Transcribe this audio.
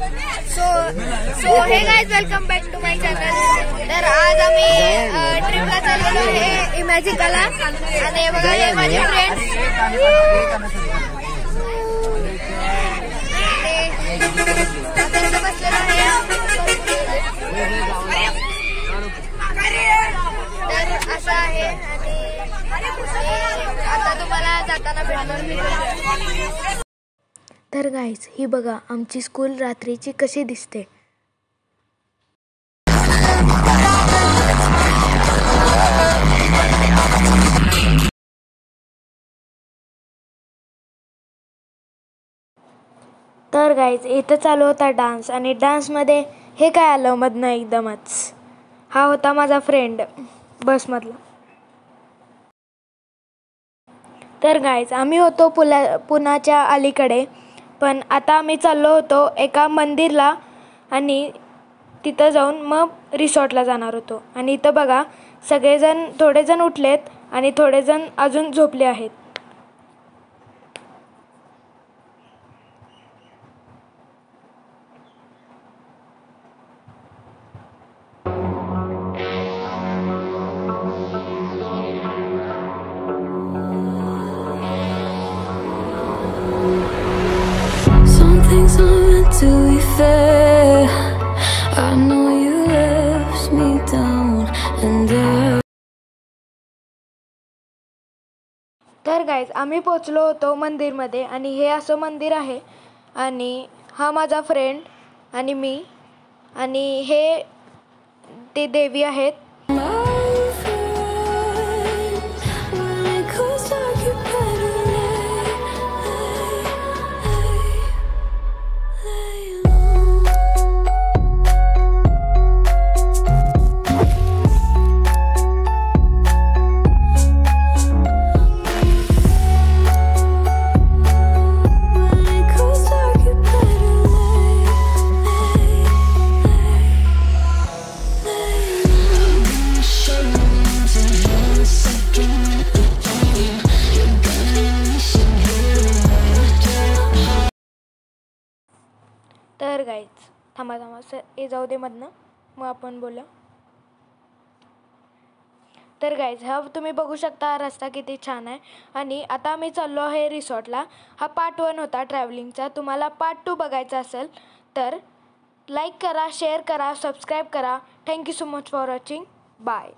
So hey guys, welcome back to my channel. तर आज आम्ही ट्रिपला चाललेलो आहे इमॅजिकाला. आणि हे बघा, हे माझे फ्रेंड्स बसलेलो आहे. तर असं आहे आणि आता तुम्हाला जाताना भेटणार. तर गाईज, ही बघा आमची स्कूल रात्रीची कशी दिसते. तर गाईज, इथं चालू होता डान्स आणि डान्समध्ये हे काय आलं मधनं एकदमच. हा होता माझा फ्रेंड बसमधला. तर गाईज, आम्ही होतो पुण्याच्या अलीकडे, पण आता आम्ही चाललो होतो एका मंदिरला आणि तिथं जाऊन मग रिसॉर्टला जाणार होतो. आणि इथं बघा, सगळेजण, थोडेजण उठलेत आणि थोडेजण अजून झोपले आहेत. Things aren't meant to be fair. I know you left me down and तर गाईज, आम्ही पोचलो होतो मंदिरमध्ये आणि हे असं मंदिर आहे. आणि हा माझा फ्रेंड आणि मी, आणि हे ते देवी आहेत. तर गाईज, थांबा हे जाऊ दे मधनं, मग आपण बोला. तर गाईज, हा तुम्ही बघू शकता रस्ता किती छान आहे. आणि आता आम्ही चाललो आहे रिसॉर्टला. हा पार्ट 1 होता ट्रॅव्हलिंगचा. तुम्हाला पार्ट 2 बघायचा असेल तर लाईक करा, शेअर करा, सबस्क्राईब करा. Thank you so much for watching. Bye.